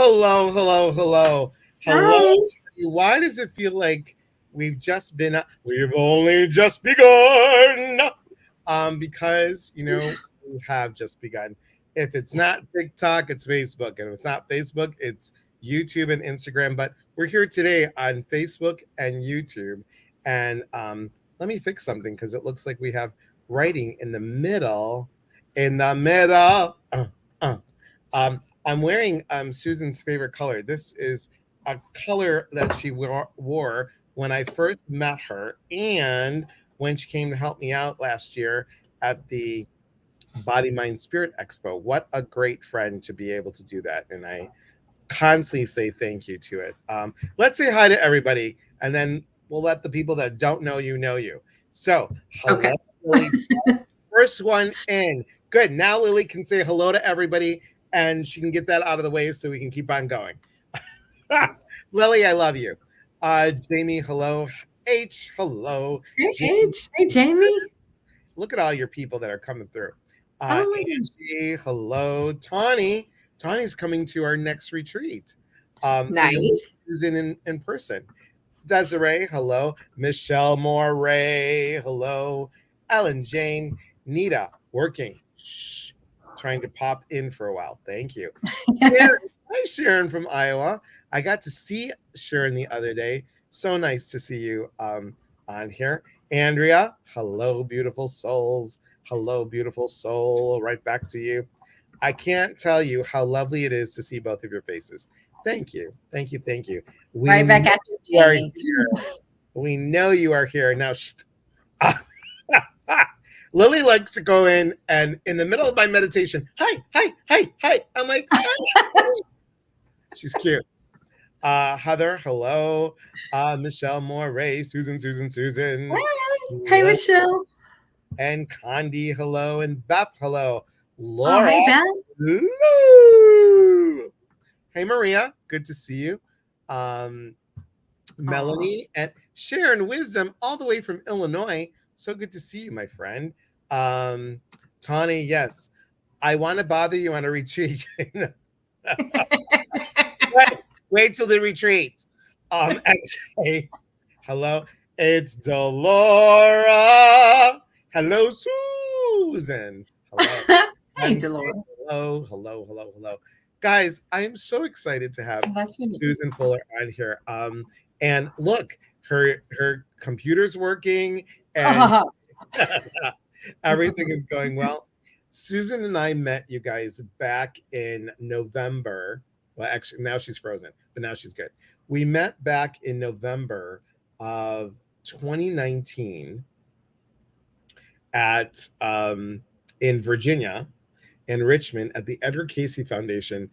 Hello, hello, hello, hello. Hi. Why does it feel like we've only just begun? Because we have just begun. If it's not TikTok, it's Facebook, and if it's not Facebook, it's YouTube and Instagram. But we're here today on Facebook and YouTube, and let me fix something because it looks like we have writing in the middle. In the middle. Uh. I'm wearing Susan's favorite color. This is a color that she wore when I first met her and when she came to help me out last year at the Body, Mind, Spirit Expo. What a great friend to be able to do that. And I constantly say thank you to it. Let's say hi to everybody, and then we'll let the people that don't know you know you. So, hello, Okay. Lily. First one in. Good. Now Lily can say hello to everybody and she can get that out of the way so we can keep on going. Lily, I love you. Jamie, hello. H, hello. Hey, Jamie, H. Hey, Jamie. look at all your people that are coming through. Oh my gosh. Angie, hello. Tawny's coming to our next retreat. So you'll meet Nice. Susan in person. Desiree, hello. Michelle Moray, hello. Ellen Jane, Nita, working. Shh, trying to pop in for a while. Thank you. Sharon, hi, Sharon from Iowa. I got to see Sharon the other day. So nice to see you on here. Andrea, hello, beautiful souls. Hello, beautiful soul. Right back to you. I can't tell you how lovely it is to see both of your faces. Thank you. Thank you. Thank you. We Right back know at you, you are Jamie. here. We know you are here. Now, Lily likes to go in the middle of my meditation. Hi, hi, hi, hi. I'm like, hi. She's cute. Heather, hello. Michelle Moray, Susan. Hi. Hey, Lily Michelle. and Condi, hello. And Beth, hello. Oh, Laura, hey, Beth. hello. Hey, Maria, good to see you. Um, Oh, Melanie and Sharon Wisdom, all the way from Illinois. So good to see you, my friend. Um, Tawny, yes, I want to bother you on a retreat. wait till the retreat. Okay. Hello, it's Delora. Hello, Susan. Hello. hey, And Delora. hello. Guys, I am so excited to have That's me. Susan Fuller on here. And look, her computer's working and everything is going well. Susan and I met you guys back in November. Well, actually, now she's frozen, but now she's good. We met back in November of 2019 at in Virginia, in Richmond, at the Edgar Casey Foundation.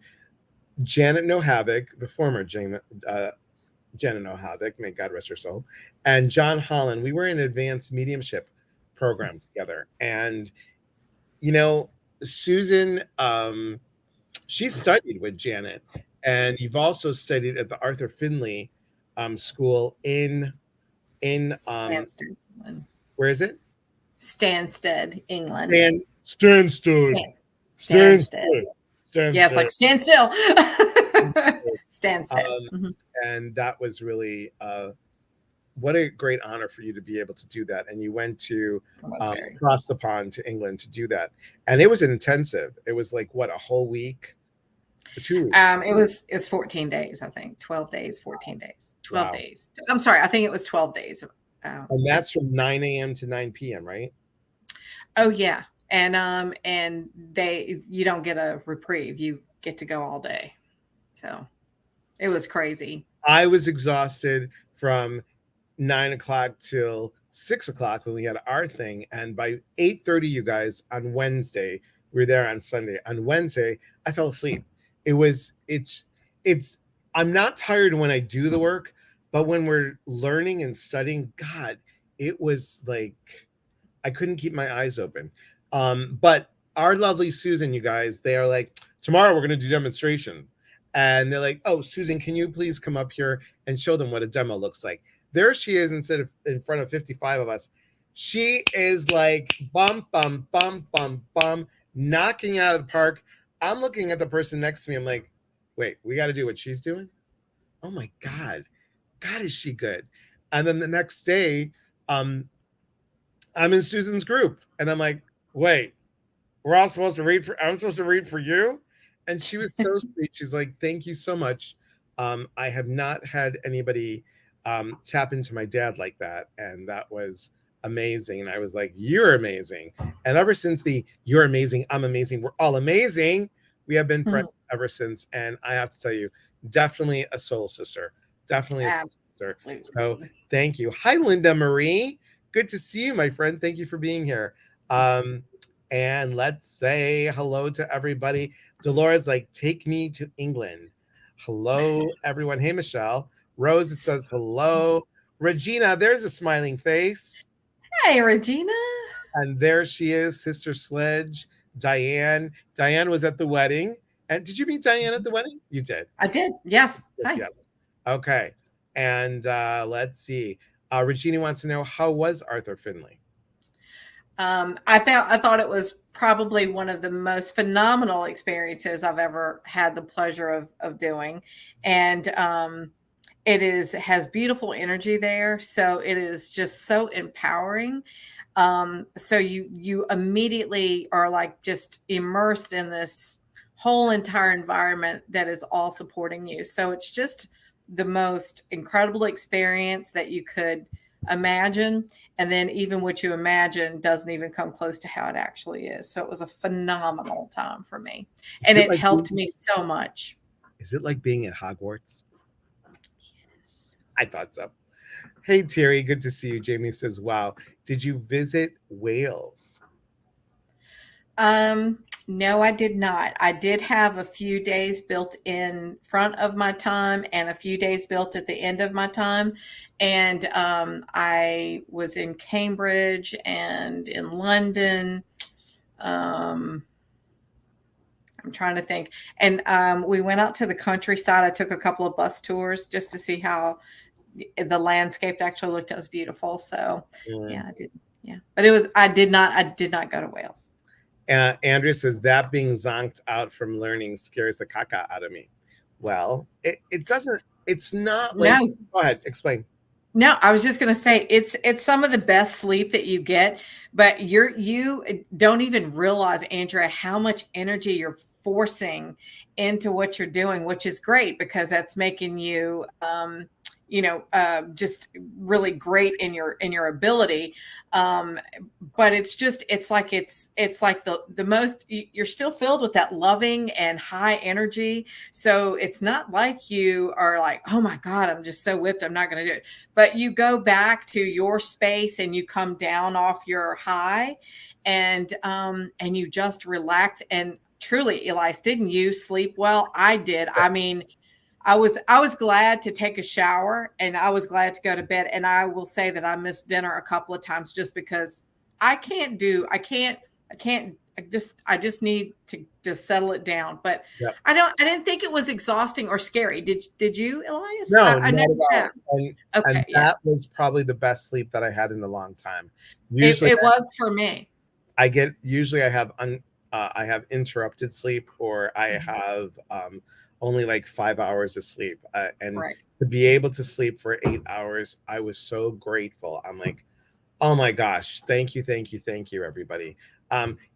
Janet No Havoc, the former Janet No Havoc, may God rest her soul, and John Holland. We were in an advanced mediumship program together, and you know, Susan, she studied with Janet, and you've also studied at the Arthur Finley School in Stansted, England. where is it? Stansted, England. Stanstead. Stansted. Yes, Stanstead. like stand still. Stansted. Um, and that was really what a great honor for you to be able to do that. And you went to Was very. across the pond to England to do that, and it was intensive. It was like what, a whole week, 2 weeks? It was 14 days, I think. 12 days, 14 days. 12 Wow. days. I'm sorry, I think it was 12 days. And Yeah. that's from 9 a.m. to 9 p.m., right? Oh yeah. And you don't get a reprieve. You get to go all day. So it was crazy. I was exhausted from 9 o'clock till 6 o'clock when we had our thing. And by 8:30, you guys, on Wednesday, we were there on Sunday. On Wednesday, I fell asleep. It's I'm not tired when I do the work, but when we're learning and studying, God, it was like I couldn't keep my eyes open. But our lovely Susan, you guys, they are like, tomorrow we're going to do demonstration. And they're like, oh, Susan, can you please come up here and show them what a demo looks like? There she is, instead of in front of 55 of us. She is like, bum, bum, bum, bum, bum, knocking out of the park. I'm looking at the person next to me. I'm like, wait, we got to do what she's doing. Oh my God. God, is she good? And then the next day, um, I'm in Susan's group and I'm like, wait, we're all supposed to read for, I'm supposed to read for you. And she was so sweet. She's like, thank you so much. I have not had anybody tap into my dad like that. And that was amazing. And I was like, you're amazing. And ever since the you're amazing, I'm amazing, we're all amazing, we have been friends ever since. And I have to tell you, definitely a soul sister. Definitely a soul sister. So thank you. Hi, Linda Marie. Good to see you, my friend. Thank you for being here. And let's say hello to everybody. Dolores, like, take me to England. Hello, everyone. Hey, Michelle. Rose, it says hello. Regina, there's a smiling face. Hey, Regina. And there she is, Sister Sledge. Diane. Diane was at the wedding. And did you meet Diane at the wedding? You did. I did. Yes. Yes, yes. Okay. And let's see. Regina wants to know, how was Arthur Finley? I thought it was probably one of the most phenomenal experiences I've ever had the pleasure of doing, and has beautiful energy there. So it is just so empowering. So you immediately are like just immersed in this whole entire environment that is all supporting you. So it's just the most incredible experience that you could imagine. And then even what you imagine doesn't even come close to how it actually is. So it was a phenomenal time for me. And it helped me so much. Is it like being at Hogwarts? Yes. I thought so. Hey, Terry, good to see you. Jamie says, wow. Did you visit Wales? No, I did not. I did have a few days built in front of my time and a few days built at the end of my time. And I was in Cambridge and in London. I'm trying to think. And we went out to the countryside. I took a couple of bus tours just to see how the landscape actually looked. It was beautiful. So yeah, I did. Yeah, but I did not go to Wales. Andrea says that being zonked out from learning scares the caca out of me. Well, it doesn't. It's not like. No. Go ahead, explain. No, I was just going to say it's some of the best sleep that you get, but you don't even realize, Andrea, how much energy you're forcing into what you're doing, which is great because that's making you just really great in your ability. But it's like the most, you're still filled with that loving and high energy. So it's not like you are like, oh my God, I'm just so whipped, I'm not going to do it. But you go back to your space and you come down off your high and you just relax. And truly, Elise, didn't you sleep well? I did. I mean, I was glad to take a shower and I was glad to go to bed. And I will say that I missed dinner a couple of times just because I just need to settle it down. But yep. I didn't think it was exhausting or scary. Did you, Elias? No, I not at all. And that was probably the best sleep that I had in a long time. Usually it was for me. I have interrupted sleep, or I have only like 5 hours of sleep, and to be able to sleep for 8 hours, I was so grateful. I'm like, oh my gosh, thank you, everybody.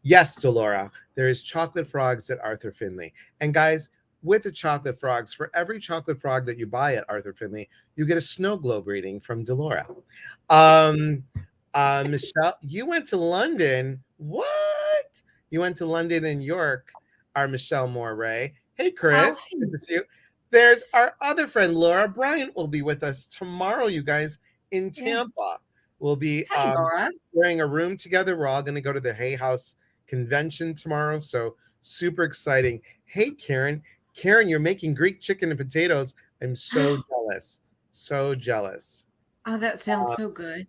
Yes, Delora, there is chocolate frogs at Arthur Finley, and guys, with the chocolate frogs, for every chocolate frog that you buy at Arthur Finley, you get a snow globe reading from Delora. Michelle, you went to London. What? You went to London and York. Our Michelle Moray. Hey, Chris. Hi. Good to see you. There's our other friend, Laura Bryant, will be with us tomorrow, you guys, in Tampa. Yeah. We'll be sharing a room together. We're all going to go to the Hay House convention tomorrow. So super exciting. Hey, Karen. Karen, you're making Greek chicken and potatoes. I'm so jealous. So jealous. Oh, that sounds so good.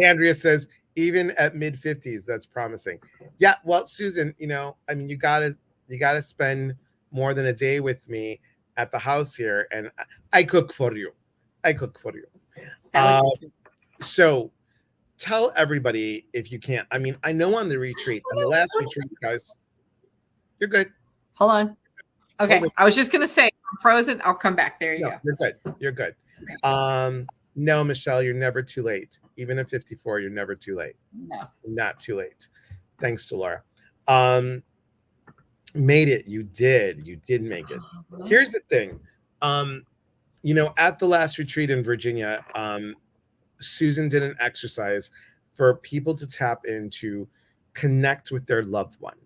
Andrea says, even at mid-50s, that's promising. Yeah, well, Susan, I mean, you gotta spend more than a day with me at the house here, and I cook for you. So tell everybody if you can. I mean, I know on the retreat, on the last retreat, guys, you're good. Hold on. Okay. I was just going to say, I'm frozen. I'll come back. There you No, go. you're good. You're good. Okay. No, Michelle, you're never too late. Even at 54, you're never too late. No. Not too late. Thanks to Laura. Made it. You did. You did make it. Here's the thing. At the last retreat in Virginia, Susan did an exercise for people to tap into connect with their loved one.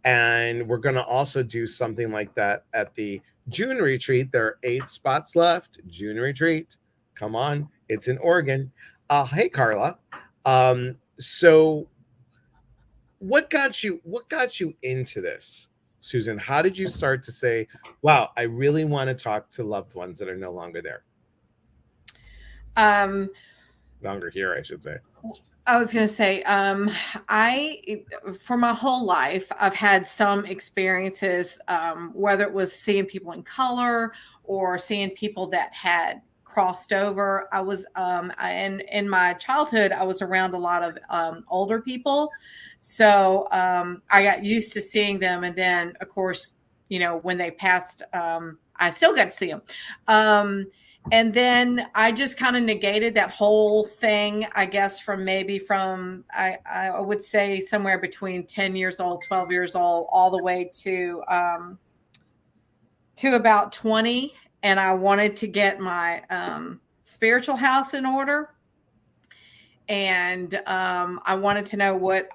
And we're going to also do something like that at the June retreat. There are 8 spots left. June retreat. Come on. It's in Oregon. Hey, Carla. So what got you into this, Susan? How did you start to say, wow, I really want to talk to loved ones that are no longer there? Longer here, I should say. I was going to say, for my whole life, I've had some experiences, whether it was seeing people in color or seeing people that had crossed over. I was, in my childhood, I was around a lot of older people. So I got used to seeing them. And then, of course, when they passed, I still got to see them. And then I just kind of negated that whole thing, I guess, I would say somewhere between 10 years old, 12 years old, all the way to about 20. And I wanted to get my spiritual house in order. And I wanted to know what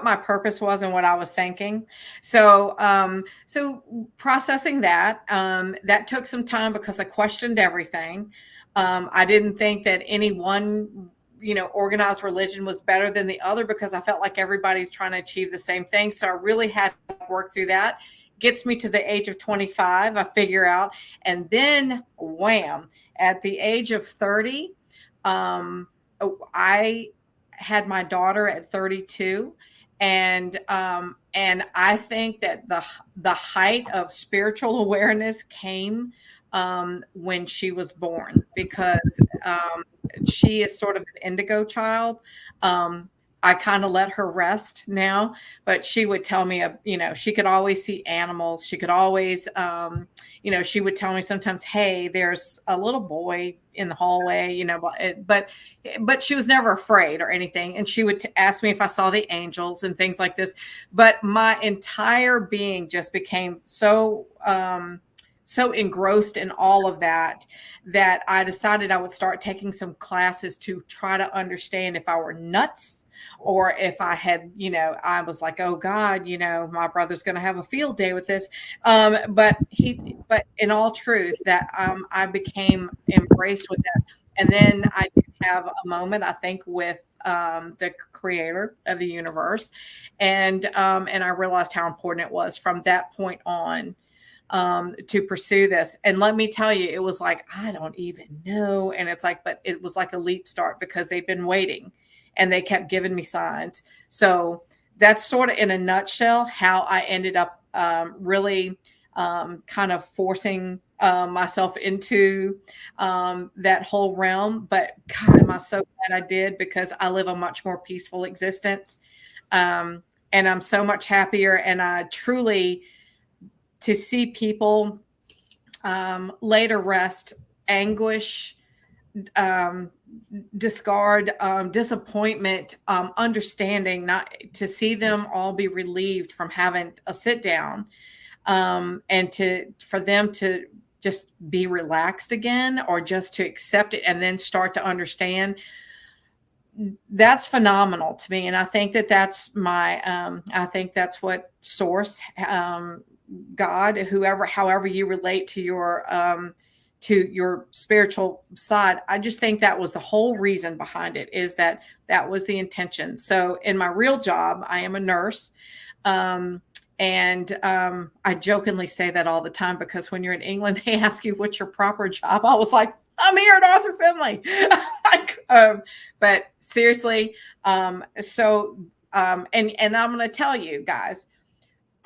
my purpose was and what I was thinking. So processing that, that took some time because I questioned everything. I didn't think that any one, organized religion was better than the other because I felt like everybody's trying to achieve the same thing. So I really had to work through that. Gets me to the age of 25, I figure out. And then wham, at the age of 30, I had my daughter at 32. And I think that the height of spiritual awareness came when she was born, because she is sort of an indigo child. I kind of let her rest now, but she would tell me, she could always see animals. She could always, she would tell me sometimes, hey, there's a little boy in the hallway, but she was never afraid or anything. And she would ask me if I saw the angels and things like this. But my entire being just became so engrossed in all of that I decided I would start taking some classes to try to understand if I were nuts or if I had, I was like, oh God, my brother's going to have a field day with this. But in all truth that I became embraced with that. And then I did have a moment, I think, with the creator of the universe. And I realized how important it was from that point on to pursue this. And let me tell you, it was like, I don't even know. And it's like, but it was like a leap start because they've been waiting and they kept giving me signs. So that's sort of in a nutshell how I ended up really kind of forcing myself into that whole realm. But God, am I so glad I did, because I live a much more peaceful existence. And I'm so much happier. And I truly, to see people lay to rest anguish, discard, disappointment, understanding, not to see them all be relieved from having a sit down, and for them to just be relaxed again, or just to accept it and then start to understand. That's phenomenal to me. And I think that's I think that's what source, God, however you relate to your spiritual side. I just think that was the whole reason behind it, is that was the intention. So in my real job, I am a nurse. And I jokingly say that all the time, because when you're in England, they ask you what's your proper job. I was like, I'm here at Arthur Finley. But seriously, and I'm going to tell you guys,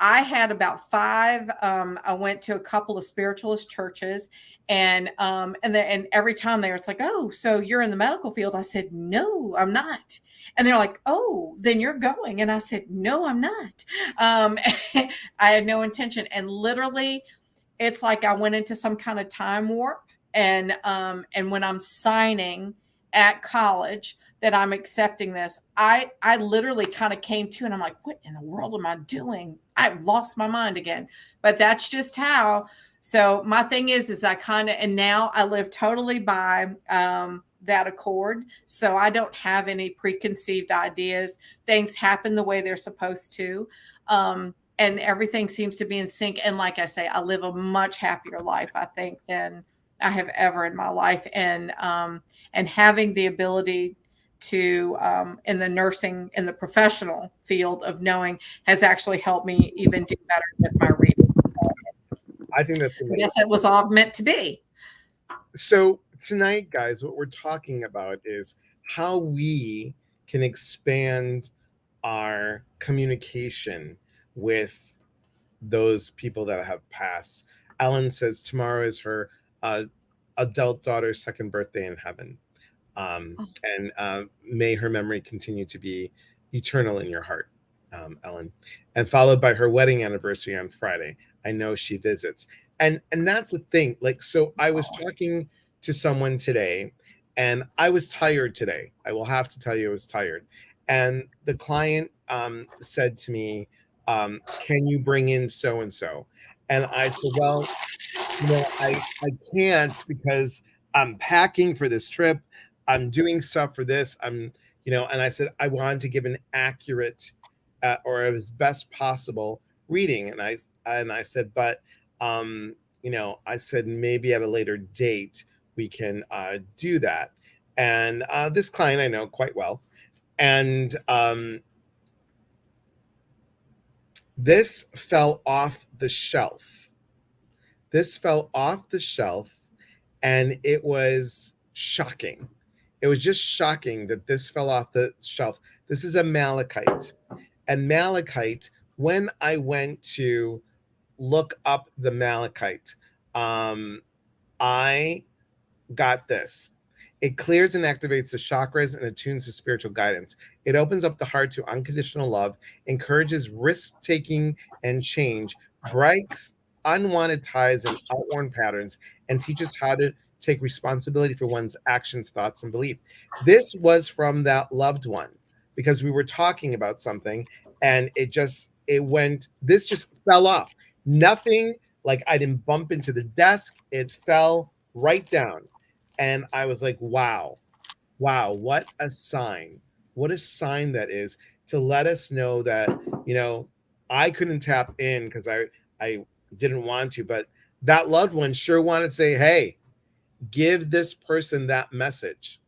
I had about five. I went to a couple of spiritualist churches, and every time they were, it's like, oh, so you're in the medical field? I said, no, I'm not. And they're like, oh, then you're going. And I said, no, I'm not. Um, I had no intention. And literally, it's like I went into some kind of time warp. And when I'm signing at college that I'm accepting this, I literally kind of came to, and I'm like, what in the world am I doing? I've lost my mind again. But that's just how. So my thing is I kind of, and now I live totally by that accord. So I don't have any preconceived ideas. Things happen the way they're supposed to. And everything seems to be in sync. And like I say, I live a much happier life, I think, than I have ever in my life. And having the ability to in the nursing, in the professional field of knowing, has actually helped me even do better with my reading. I think that's I amazing. guess it was all meant to be. So tonight, guys, what we're talking about is how we can expand our communication with those people that have passed. Ellen says tomorrow is her adult daughter's second birthday in heaven. And may her memory continue to be eternal in your heart, Ellen. And followed by her wedding anniversary on Friday. I know she visits. And that's the thing. Like, so I was talking to someone today, and I was tired today. I will have to tell you I was tired. And the client said to me, can you bring in so-and-so? And I said, well, I can't, because I'm packing for this trip. I'm doing stuff for this. And I said, I wanted to give an accurate or as best possible reading. And I said, but, I said, maybe at a later date, we can do that. And this client I know quite well. And this fell off the shelf. And it was shocking. It was just shocking that this fell off the shelf. This is a malachite. And malachite, when I went to look up the malachite, I got this. It clears and activates the chakras and attunes to spiritual guidance. It opens up the heart to unconditional love, encourages risk-taking and change, breaks unwanted ties and outworn patterns, and teaches how to take responsibility for one's actions, thoughts, and belief. This was from that loved one, because we were talking about something, and this just fell off. Nothing, like I didn't bump into the desk. It fell right down. And I was like, wow, what a sign. What a sign that is, to let us know that, I couldn't tap in because I didn't want to, but that loved one sure wanted to say, hey, give this person that message.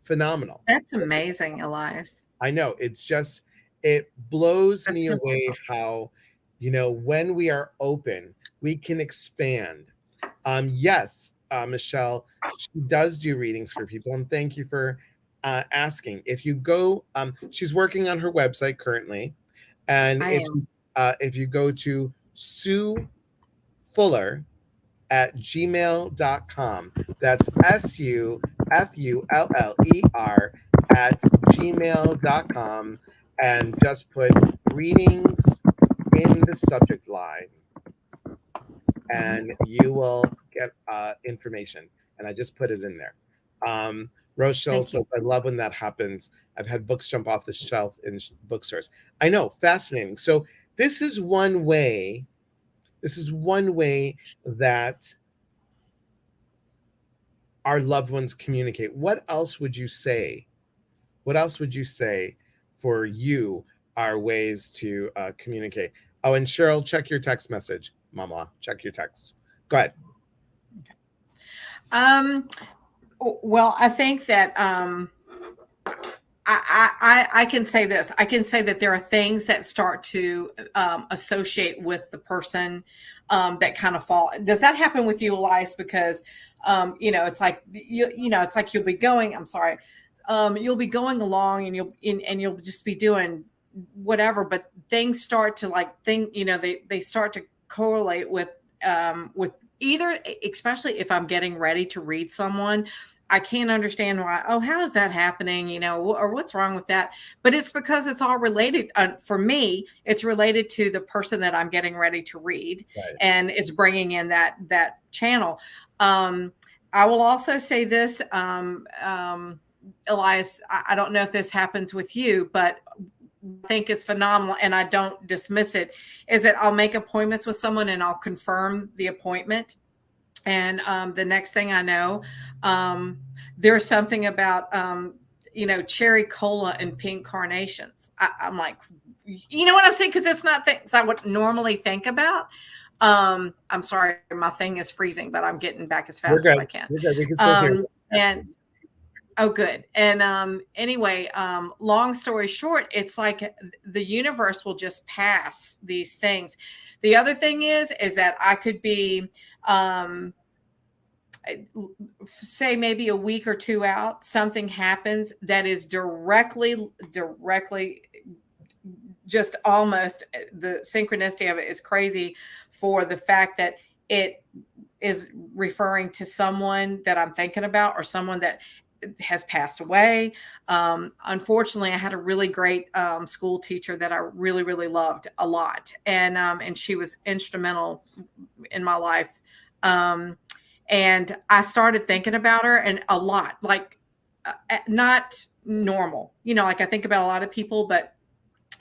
Phenomenal. That's amazing, Elias. I know. It blows me away how, when we are open, we can expand. Yes, Michelle, she does do readings for people, and thank you for asking. If you go, she's working on her website currently, and if you go to Sue Fuller at gmail.com, that's SUFULLER at gmail.com, and just put readings in the subject line, and you will get information. And I just put it in there. Rochelle says, I love when that happens. I've had books jump off the shelf in bookstores. I know, fascinating. So this is one way that our loved ones communicate. What else would you say? For you are ways to communicate? Oh, and Cheryl, check your text message. Mama, check your text. Go ahead. Well, I think that I can say this. I can say that there are things that start to associate with the person that kind of fall. Does that happen with you, Elias? Because it's like it's like you'll be going. I'm sorry. You'll be going along, and you'll just be doing whatever, but things start to like think, they start to correlate with either, especially if I'm getting ready to read someone. I can't understand why, oh, how is that happening? Or what's wrong with that? But it's because it's all related. For me, it's related to the person that I'm getting ready to read, Right. and it's bringing in that channel. I will also say this, Elias, I don't know if this happens with you, but I think is phenomenal, and I don't dismiss it, is that I'll make appointments with someone and I'll confirm the appointment. And the next thing I know, there's something about, cherry cola and pink carnations. I'm like, you know what I'm saying? Because it's not things I would normally think about. I'm sorry, my thing is freezing, but I'm getting back as fast as I can. We're good. We can still hear you. And oh, good. And anyway, long story short, it's like the universe will just pass these things. The other thing is that I could be, say maybe a week or two out, something happens that is directly, just almost, the synchronicity of it is crazy, for the fact that it is referring to someone that I'm thinking about, or someone that has passed away. Unfortunately, I had a really great school teacher that I really, really loved a lot. And she was instrumental in my life. And I started thinking about her, and a lot, like not normal, like I think about a lot of people, but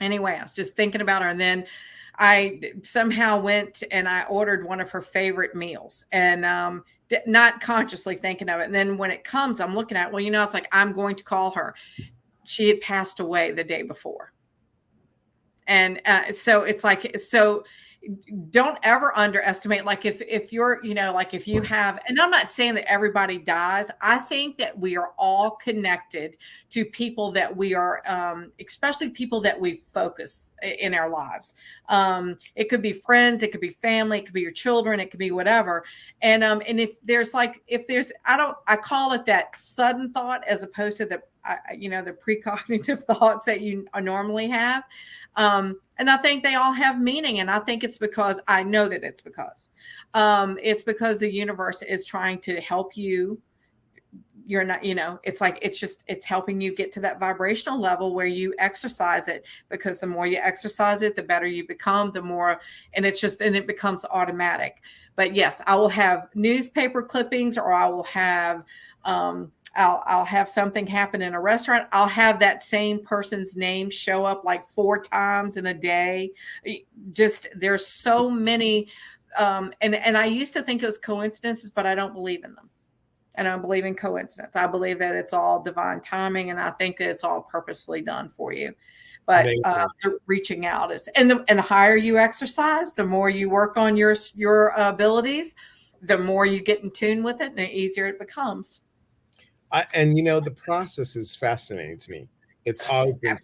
anyway, I was just thinking about her. And then I somehow went and I ordered one of her favorite meals, and not consciously thinking of it. And then when it comes, I'm looking at, well, it's like, I'm going to call her. She had passed away the day before. And so it's like, so don't ever underestimate, like if you're, like if you have, and I'm not saying that everybody dies. I think that we are all connected to people that we are, especially people that we focus in our lives. It could be friends, it could be family, it could be your children, it could be whatever. And if there's I call it that sudden thought, as opposed to the precognitive thoughts that you normally have. And I think they all have meaning. And I think it's because I know that it's because the universe is trying to help you. You're not, it's like, it's helping you get to that vibrational level where you exercise it, because the more you exercise it, the better you become, the more, and it becomes automatic. But yes, I will have newspaper clippings, or I will have, I'll have something happen in a restaurant. I'll have that same person's name show up like 4 times in a day. There's so many. And I used to think it was coincidences, but I don't believe in them. I don't believe in coincidence. I believe that it's all divine timing, and I think that it's all purposefully done for you. But reaching out is, and the higher you exercise, the more you work on your abilities, the more you get in tune with it, and the easier it becomes. And the process is fascinating to me. It's always been.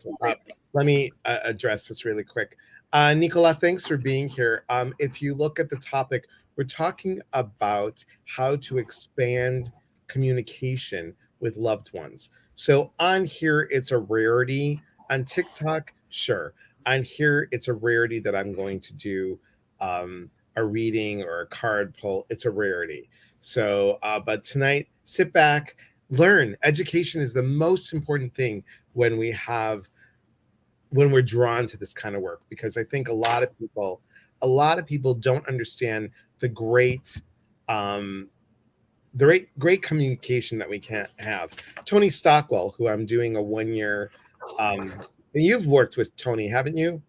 Let me address this really quick. Nicola, thanks for being here. If you look at the topic, we're talking about how to expand communication with loved ones. So on here, it's a rarity. On TikTok, sure. On here, it's a rarity that I'm going to do a reading or a card pull. It's a rarity. So, but tonight, sit back, learn. Education is the most important thing when we're drawn to this kind of work, because I think a lot of people don't understand the great communication that we can have. Tony Stockwell, who I'm doing a 1-year, you've worked with Tony, haven't you,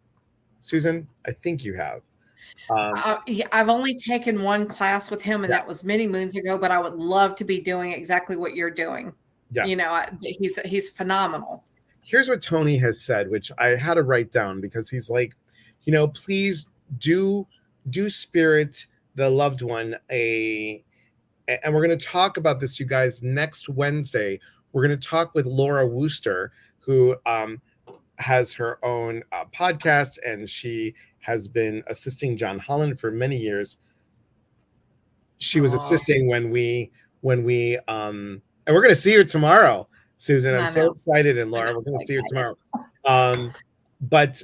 Susan? I think you have. Yeah, I've only taken one class with him, and that was many moons ago, but I would love to be doing exactly what you're doing. Yeah. He's phenomenal. Here's what Tony has said, which I had to write down, because he's like, please do spirit the loved one and we're going to talk about this, you guys, next Wednesday. We're going to talk with Laura Wooster, who has her own podcast, and she has been assisting John Holland for many years. She was assisting when we and we're going to see her tomorrow, Susan. I'm so excited. And Laura, we're going to see her tomorrow. But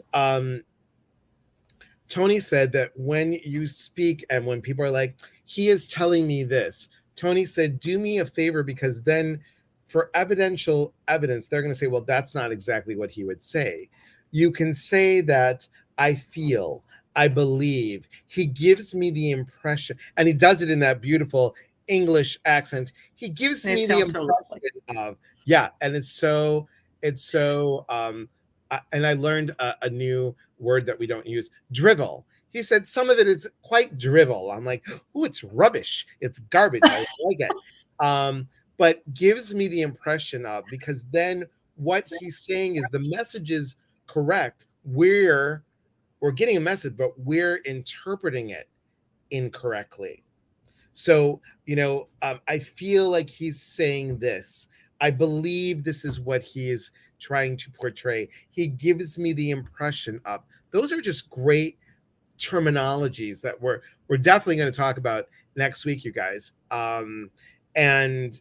Tony said that when you speak and when people are like, he is telling me this, Tony said, do me a favor, because then for evidential evidence, they're going to say, well, that's not exactly what he would say. You can say that I feel, I believe. He gives me the impression, and he does it in that beautiful English accent. He gives It me the sounds so lovely. impression of, yeah, and it's so, and I learned a new word that we don't use, drivel. He said some of it is quite drivel. I'm like, oh, it's rubbish. It's garbage. I like it. But gives me the impression of, because then what he's saying is the message is correct. We're getting a message, but we're interpreting it incorrectly. So, I feel like he's saying this. I believe this is what he is trying to portray. He gives me the impression of. Those are just great terminologies that we're definitely going to talk about next week, you guys. And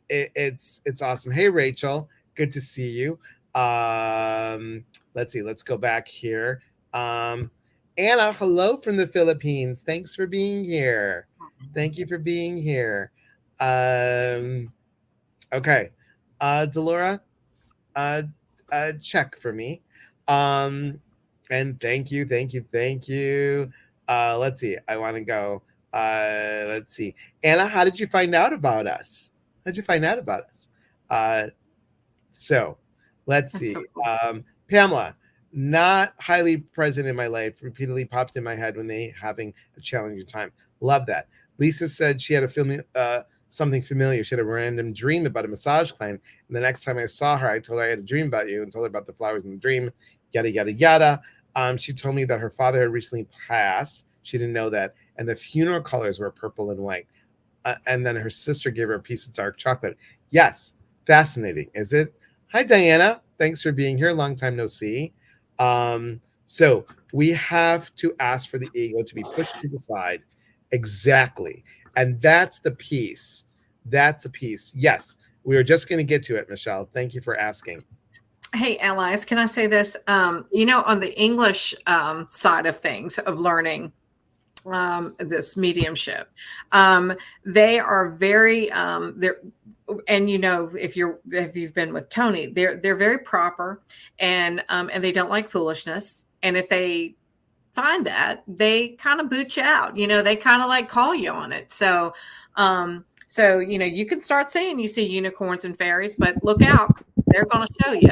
it's awesome. Hey, Rachel, good to see you. Let's see. Let's go back here. Anna, hello from the Philippines. Thanks for being here. Thank you for being here. Okay. Delora, check for me. And thank you. Let's see. I want to go. Let's see. Anna, how did you find out about us? How'd you find out about us? So let's see. So cool. Pamela, not highly present in my life, repeatedly popped in my head when they having a challenging time. Love that. Lisa said she had something familiar. She had a random dream about a massage client. And the next time I saw her, I told her I had a dream about you and told her about the flowers in the dream, yada, yada, yada. She told me that her father had recently passed. She didn't know that. And the funeral colors were purple and white. And then her sister gave her a piece of dark chocolate. Yes. Fascinating. Is it? Hi, Diana. Thanks for being here. Long time no see. So we have to ask for the ego to be pushed to the side. Exactly. And that's the piece. That's a piece. Yes. We were just going to get to it, Michelle. Thank you for asking. Hey, allies, can I say this? On the English side of things, of learning this mediumship, they are very they're, and if you've been with Tony, they're very proper, and they don't like foolishness. And if they find that, they kind of boot you out. They kind of like call you on it. So you can start saying you see unicorns and fairies, but look out, they're going to show you.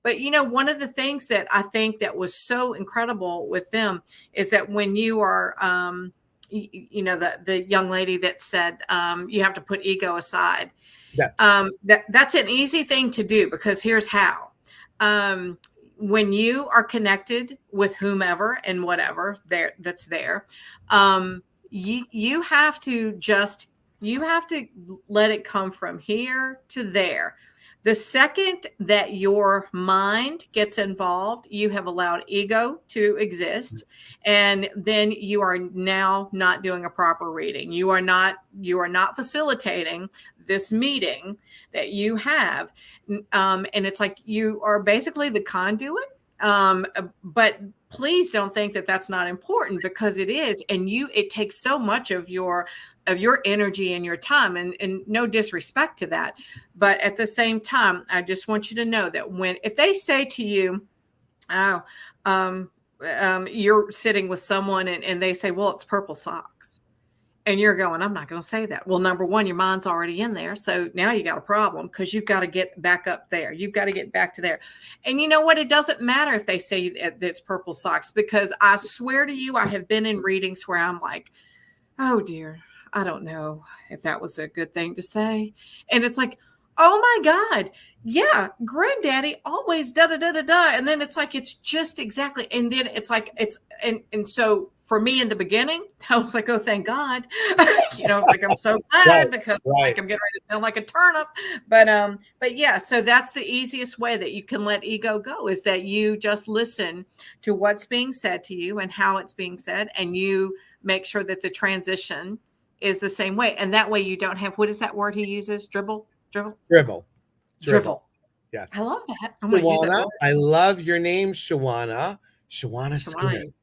But one of the things that I think that was so incredible with them is that when you are, the young lady that said you have to put ego aside. Yes. That's an easy thing to do, because here's how. When you are connected with whomever and whatever that's there, you have to let it come from here to there. The second that your mind gets involved, you have allowed ego to exist, and then you are now not doing a proper reading. You are not facilitating this meeting that you have, and it's like you are basically the conduit. But please don't think that that's not important, because it is, and it takes so much of your energy and your time, and no disrespect to that, but at the same time, I just want you to know that if they say to you, you're sitting with someone and they say, well, it's purple socks. And you're going, I'm not going to say that. Well, number one, your mind's already in there. So now you got a problem, because you've got to get back up there. You've got to get back to there. And you know what? It doesn't matter if they say that it's purple socks, because I swear to you, I have been in readings where I'm like, oh dear, I don't know if that was a good thing to say. And it's like, oh my God, yeah, granddaddy always da da da da da. And then it's like, it's just exactly. And then it's like, and so for me in the beginning, I was like, oh, thank God. I was like, I'm so glad, because like, I'm getting ready to sound like a turnip. But yeah, so that's the easiest way that you can let ego go, is that you just listen to what's being said to you and how it's being said. And you make sure that the transition is the same way. And that way you don't have, what is that word he uses? Dribble. I Yes. love that. I'm going to use that Shawana, word. I love your name, Shawana. Shawana Skinner. Shawani.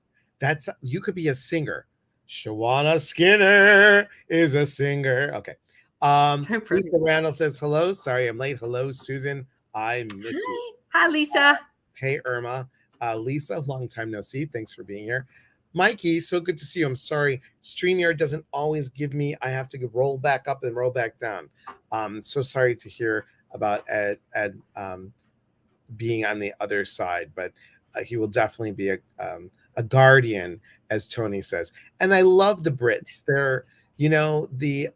That's you could be a singer. Shawana Skinner is a singer. Okay. So pretty. Lisa Randall says hello. Sorry, I'm late. Hello, Susan. I miss you. Hi. Hi, Lisa. Hey, Irma. Lisa, long time no see. Thanks for being here. Mikey, so good to see you. I'm sorry, StreamYard doesn't always give me. I have to roll back up and roll back down. So sorry to hear about Ed being on the other side, but he will definitely be a guardian, as Tony says. And I love the Brits. They're, you know, the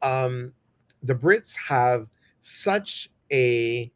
Brits have such a,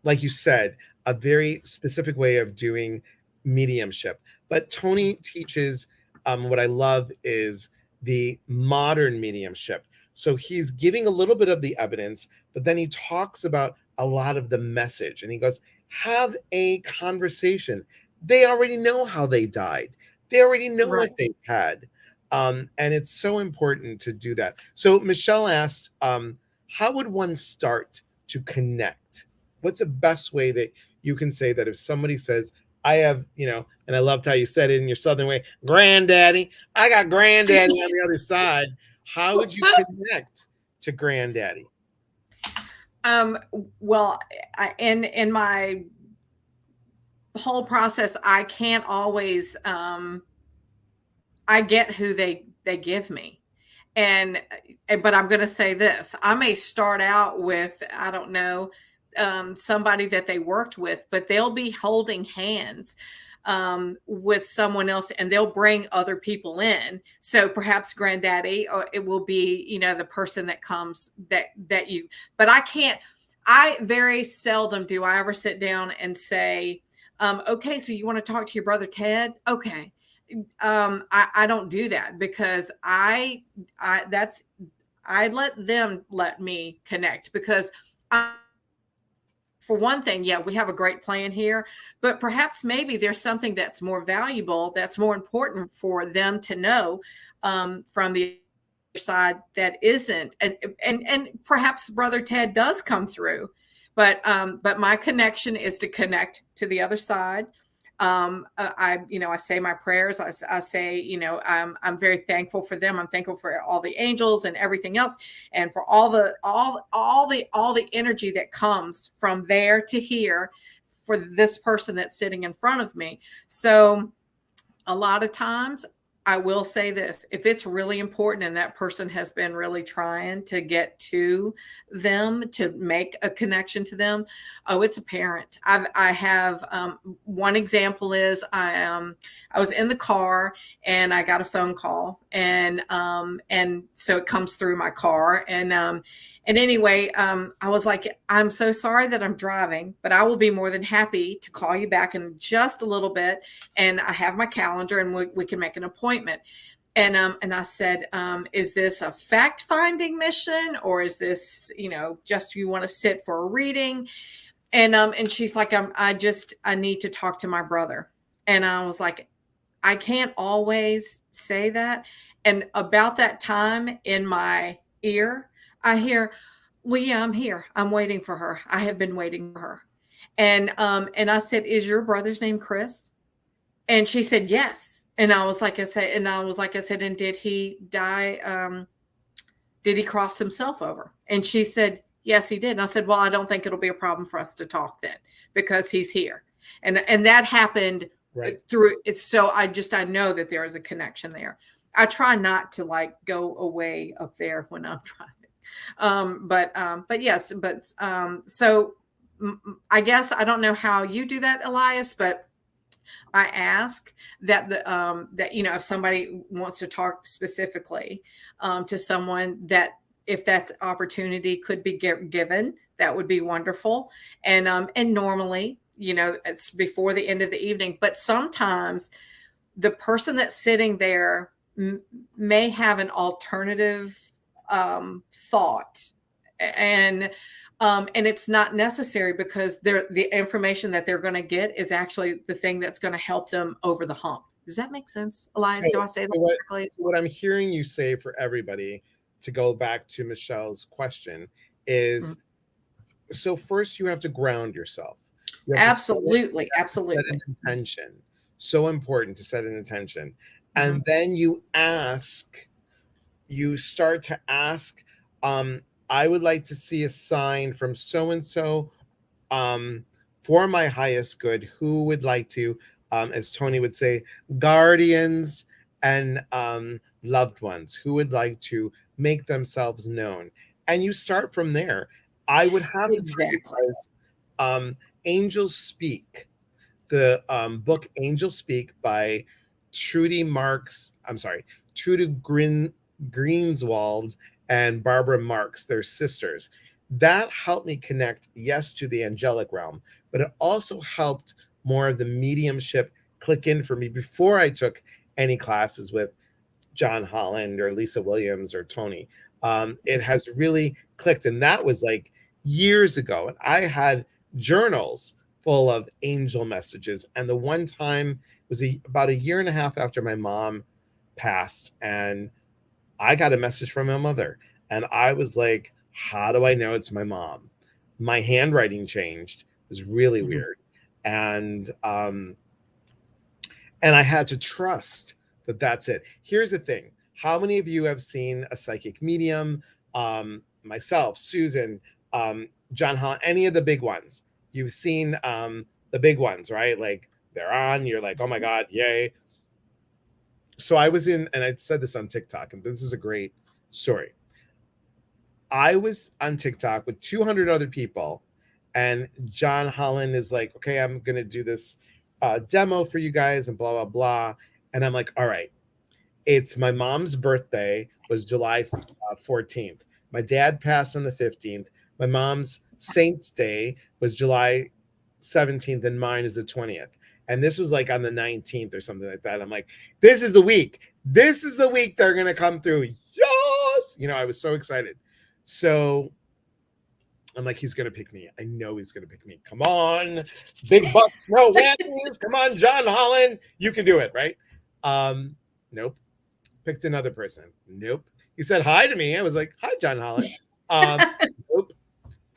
like you said, a very specific way of doing mediumship. But Tony teaches, what I love is the modern mediumship. So he's giving a little bit of the evidence, but then he talks about a lot of the message. And he goes, have a conversation. They already know how they died, they already know Right. what they've had. And it's so important to do that. So Michelle asked, how would one start to connect? What's the best way that you can say that if somebody says, I have, and I loved how you said it in your Southern way, granddaddy, I got granddaddy on the other side. How would you connect to granddaddy? Well, in my whole process, I can't always, I get who they give me. And but I'm going to say this: I may start out with, I don't know, somebody that they worked with, but they'll be holding hands with someone else, and they'll bring other people in. So perhaps granddaddy, or it will be, the person that comes that you. But I can't. I very seldom do I ever sit down and say, okay, so you want to talk to your brother Ted? Okay. I don't do that because I let them let me connect because for one thing, yeah, we have a great plan here, but perhaps maybe there's something that's more valuable, that's more important for them to know from the other side that isn't, and perhaps Brother Ted does come through, but my connection is to connect to the other side. I say my prayers. I say, I'm very thankful for them. I'm thankful for all the angels and everything else, and for all the energy that comes from there to here for this person that's sitting in front of me. So a lot of times I will say this: if it's really important and that person has been really trying to get to them, to make a connection to them, oh, it's apparent. I have one example is I was in the car and I got a phone call, and so it comes through my car, and anyway, I was like, I'm so sorry that I'm driving, but I will be more than happy to call you back in just a little bit, and I have my calendar, and we can make an appointment. And I said, is this a fact finding mission, or is this, just you want to sit for a reading? And she's like, I need to talk to my brother. And I was like, I can't always say that. And about that time in my ear, I hear, well, yeah, I'm here. I'm waiting for her. I have been waiting for her. And I said, is your brother's name Chris? And she said, yes. And I was like, I said, and did he die? Did he cross himself over? And she said, yes, he did. And I said, well, I don't think it'll be a problem for us to talk then because he's here. And that happened Right. through it. So I know that there is a connection there. I try not to go away up there when I'm driving. But yes, so I guess I don't know how you do that, Elias, but I ask that if somebody wants to talk specifically to someone, that if that opportunity could be given, that would be wonderful. And normally, it's before the end of the evening, but sometimes the person that's sitting there may have an alternative thought, and it's not necessary because the information that they're going to get is actually the thing that's going to help them over the hump. Does that make sense, Elias? Do I say that correctly? What I'm hearing you say for everybody, to go back to Michelle's question, is So first you have to ground yourself. You have to Absolutely, set an absolutely. intention. So important to set an intention. Mhm. And then you start to ask, I would like to see a sign from so and so for my highest good. Who would like to, as Tony would say, guardians and loved ones, who would like to make themselves known? And you start from there. I would have to tell you Exactly. guys, Angels Speak, the book Angels Speak by Trudy Marks. I'm sorry, Trudy Greenswald and Barbara Marks. They're sisters. That helped me connect, yes, to the angelic realm, but it also helped more of the mediumship click in for me before I took any classes with John Holland or Lisa Williams or Tony. It has really clicked. And that was like years ago. And I had journals full of angel messages. And the one time was about a year and a half after my mom passed. And I got a message from my mother. And I was like, how do I know it's my mom? My handwriting changed. It was really Mhm. weird. And and I had to trust that that's it. Here's the thing: how many of you have seen a psychic medium? Myself, Susan, John Hall, any of the big ones? You've seen the big ones, right? Like they're on. You're like, oh my god, yay! So I was in, and I said this on TikTok, and this is a great story. I was on TikTok with 200 other people, and John Holland is like, okay, I'm gonna do this demo for you guys, and blah blah blah. And I'm like, all right, it's my mom's birthday was July 14th. My dad passed on the 15th. My mom's Saint's Day was July 17th, and mine is the 20th. And this was like on the 19th or something like that. I'm like, this is the week. This is the week they're gonna come through. Yes, I was so excited. So I'm like, he's gonna pick me. I know he's gonna pick me. Come on, big bucks, no whammies. Come on, John Holland, you can do it, right? Nope. Picked another person. Nope. He said hi to me. I was like, hi, John Holland. Nope.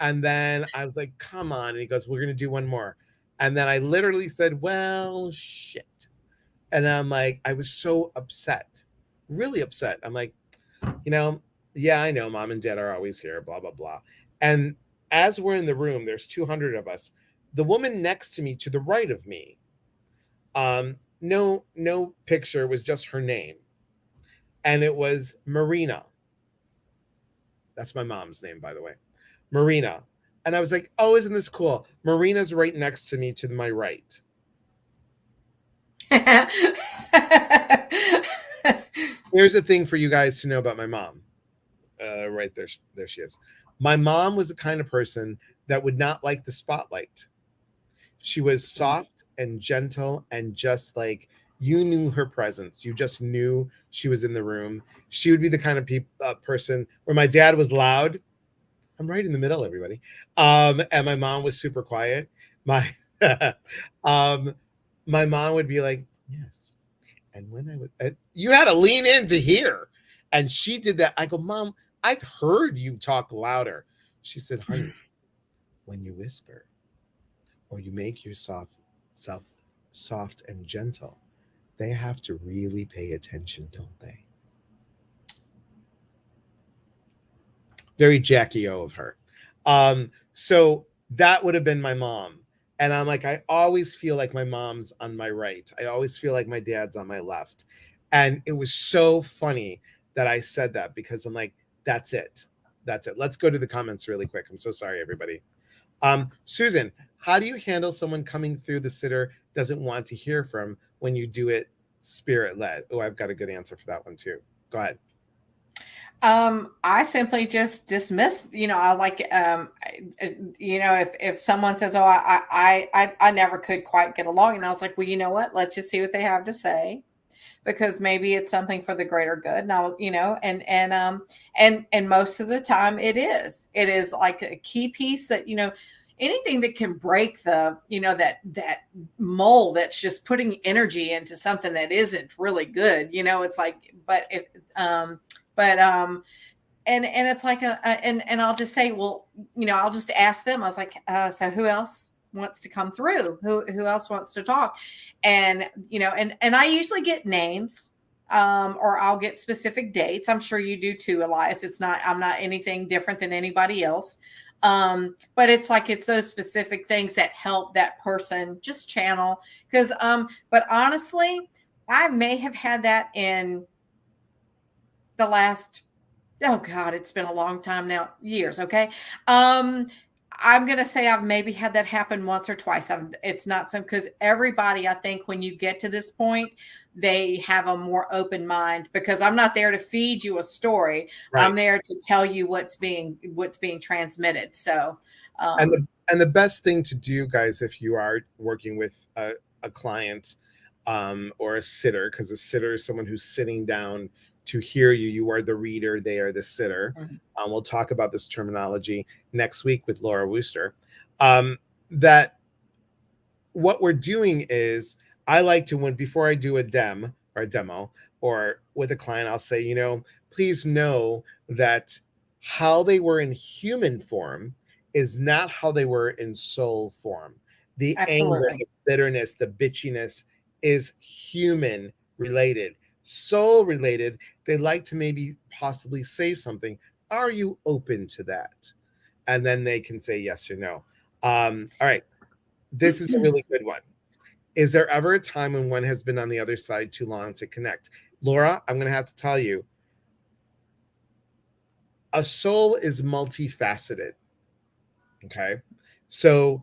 And then I was like, come on. And he goes, we're gonna do one more. And then I literally said, well, shit. And I'm like, I was so upset, really upset. I'm like, you know, yeah, I know mom and dad are always here, blah, blah, blah. And as we're in the room, there's 200 of us. The woman next to me, to the right of me, no picture, was just her name. And it was Marina. That's my mom's name, by the way. Marina. And I was like, oh, isn't this cool? Marina's right next to me to my right. Here's the thing for you guys to know about my mom. Right there, there she is. My mom was the kind of person that would not like the spotlight. She was soft and gentle and just like you knew her presence. You just knew she was in the room. She would be the kind of person where my dad was loud. I'm right in the middle, everybody. And my mom was super quiet. My um, my mom would be like, yes. And when I would, you had to lean in to hear. And she did that. I go, Mom, I've heard you talk louder. She said, honey, when you whisper or you make yourself self soft and gentle, they have to really pay attention, don't they? Very Jackie O of her. So that would have been my mom. And I'm like, I always feel like my mom's on my right. I always feel like my dad's on my left. And it was so funny that I said that because I'm like, that's it. That's it. Let's go to the comments really quick. I'm so sorry, everybody. Susan, how do you handle someone coming through the sitter doesn't want to hear from when you do it spirit led? Oh, I've got a good answer for that one too. Go ahead. I simply just dismiss, I like, if someone says, oh, I never could quite get along. And I was like, well, you know what? Let's just see what they have to say, because maybe it's something for the greater good. Now, and most of the time it is like a key piece that, anything that can break that mold that's just putting energy into something that isn't really good, it's like, but if, but and it's like and I'll just say, well, I'll just ask them. I was like, so who else wants to come through? Who else wants to talk? And and I usually get names, or I'll get specific dates. I'm sure you do too, Elias. I'm not anything different than anybody else. But it's those specific things that help that person just channel. Because but honestly, I may have had that in the last, oh God, it's been a long time now, years. Okay. I'm going to say I've maybe had that happen once or twice. It's not some, because everybody, I think when you get to this point, they have a more open mind, because I'm not there to feed you a story. Right. I'm there to tell you what's being transmitted. So, and the best thing to do, guys, if you are working with a client, or a sitter, because a sitter is someone who's sitting down to hear you. You are the reader, they are the sitter. We'll talk about this terminology next week with Laura Wooster. That what we're doing is, I like to, before I do a demo or with a client, I'll say, please know that how they were in human form is not how they were in soul form. The anger, absolutely. the bitterness, the bitchiness is human related. Soul related, they like to maybe possibly say something. Are you open to that? And then they can say yes or no. All right. This is a really good one. Is there ever a time when one has been on the other side too long to connect? Laura, I'm going to have to tell you, a soul is multifaceted. Okay. So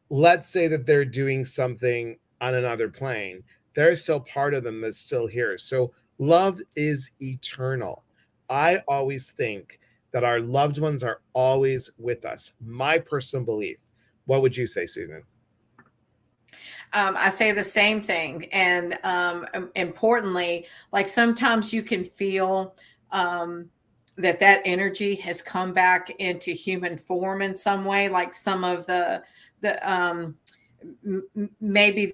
let's say that they're doing something on another plane. There's still part of them that's still here. So love is eternal. I always think that our loved ones are always with us. My personal belief. What would you say, Susan? I say the same thing. And importantly, like sometimes you can feel that energy has come back into human form in some way, like some of the maybe,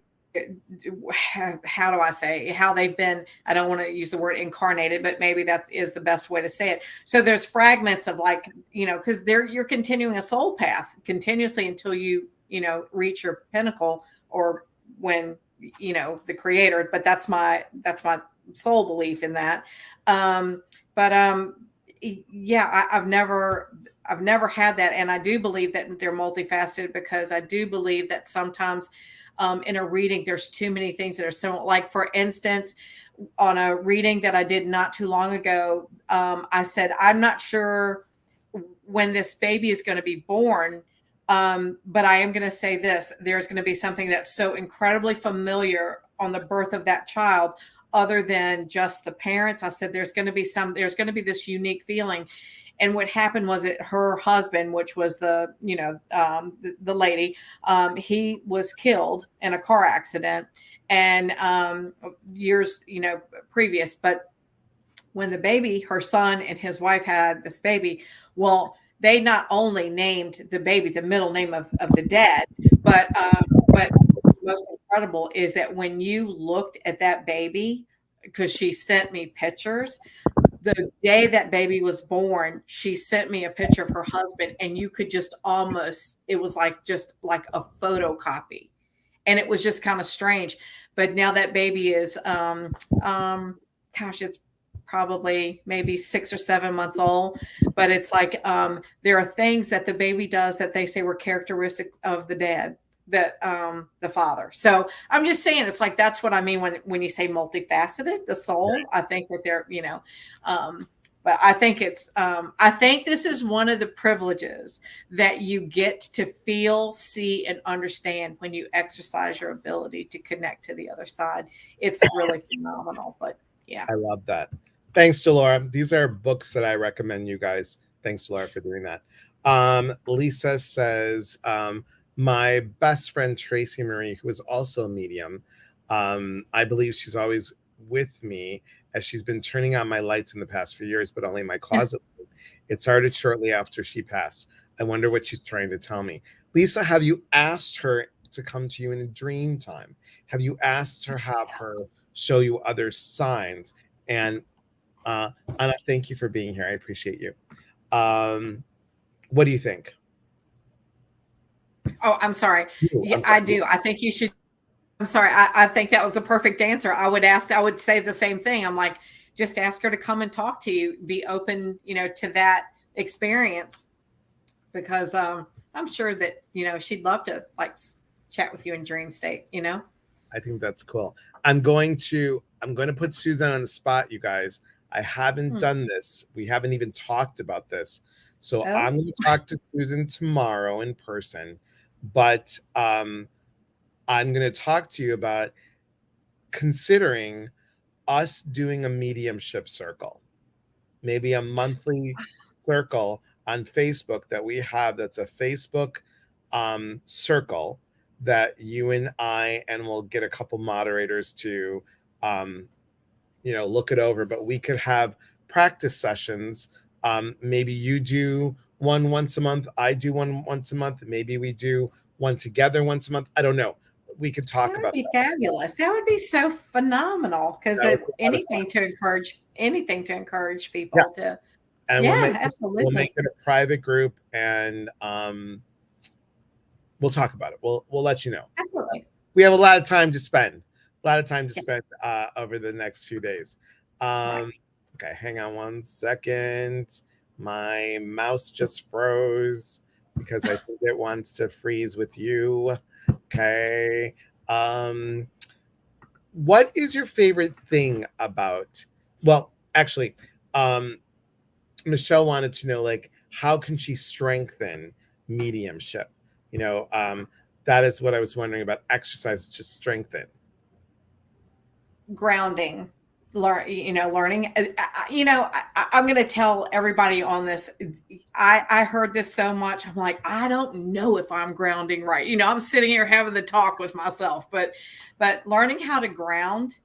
how do I say, how they've been, I don't want to use the word incarnated, but maybe that is the best way to say it. So there's fragments of, like, because you're continuing a soul path continuously until you reach your pinnacle, or when the creator. But that's my soul belief in that. But yeah, I've never had that. And I do believe that they're multifaceted, because I do believe that sometimes in a reading, there's too many things that are so, like, for instance, on a reading that I did not too long ago, I said, I'm not sure when this baby is going to be born. But I am going to say this, there's going to be something that's so incredibly familiar on the birth of that child, other than just the parents. I said, there's going to be this unique feeling. And what happened was that her husband, which was the lady, he was killed in a car accident, and years previous. But when the baby, her son and his wife had this baby, well, they not only named the baby the middle name of the dad, but most incredible is that when you looked at that baby, because she sent me pictures, the day that baby was born, she sent me a picture of her husband, and you could just almost, it was like just like a photocopy. And it was just kind of strange. But now that baby is gosh, it's probably maybe 6 or 7 months old. But it's like there are things that the baby does that they say were characteristic of the dad, that the father. So I'm just saying, it's like, that's what I mean when you say multifaceted, the soul. Right. I think that they're but I think it's I think this is one of the privileges that you get to feel, see, and understand when you exercise your ability to connect to the other side. It's really phenomenal. But yeah, I love that. Thanks to Laura. These are books that I recommend you guys. Thanks to Laura for doing that. Lisa says, my best friend Tracy Marie, who is also a medium, I believe she's always with me, as she's been turning on my lights in the past few years, but only my closet. It started shortly after she passed. I wonder what she's trying to tell me. Lisa, have you asked her to come to you in a dream time? Have you asked her, have her show you other signs? And Anna, thank you for being here. I appreciate you. What do you think? Oh, I'm sorry. Yeah, I'm I sorry. do. I think you should. I'm sorry. I think that was a perfect answer. I would say the same thing. I'm like, just ask her to come and talk to you. Be open, to that experience because I'm sure that, she'd love to like chat with you in dream state. I think that's cool. I'm going to put Susan on the spot, you guys. I haven't Hmm. done this. We haven't even talked about this. So Oh, I'm going to talk to Susan tomorrow in person, but I'm going to talk to you about considering us doing a mediumship circle, maybe a monthly circle on Facebook that we have. That's a Facebook circle that you and I, and we'll get a couple moderators to, um, look it over. But we could have practice sessions. Maybe you do one once a month. I do one once a month. Maybe we do one together once a month. I don't know. We could that talk would about be that. fabulous. That would be so phenomenal because That would be a lot of fun. anything to encourage Yeah, people to, and yeah, we'll make absolutely. it a private group, and we'll talk about it. We'll let you know. Absolutely. We have a lot of time to spend. A lot of time to Yeah, spend over the next few days. right. Okay, hang on one second. My mouse just froze because I think it wants to freeze with you. Okay. Um, what is your favorite thing about? Well, actually, um, Michelle wanted to know, like, how can she strengthen mediumship? You know, um, that is what I was wondering about exercise to strengthen. Grounding, learning. I'm going to tell everybody on this. I heard this so much. I'm like, I don't know if I'm grounding right. I'm sitting here having the talk with myself, but learning how to ground,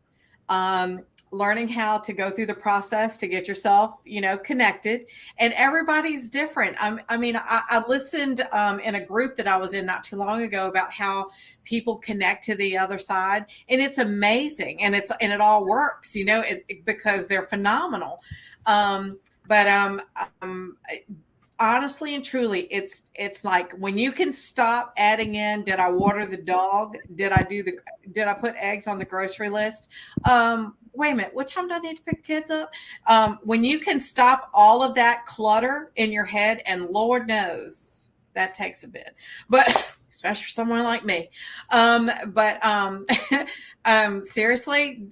um, learning how to go through the process to get yourself, connected. And everybody's different. I listened in a group that I was in not too long ago about how people connect to the other side, and it's amazing, and it all works, because they're phenomenal. But honestly and truly, it's like when you can stop adding in, did I water the dog, did I put eggs on the grocery list, wait a minute, what time do I need to pick kids up, when you can stop all of that clutter in your head, and Lord knows that takes a bit, but especially for someone like me, but seriously,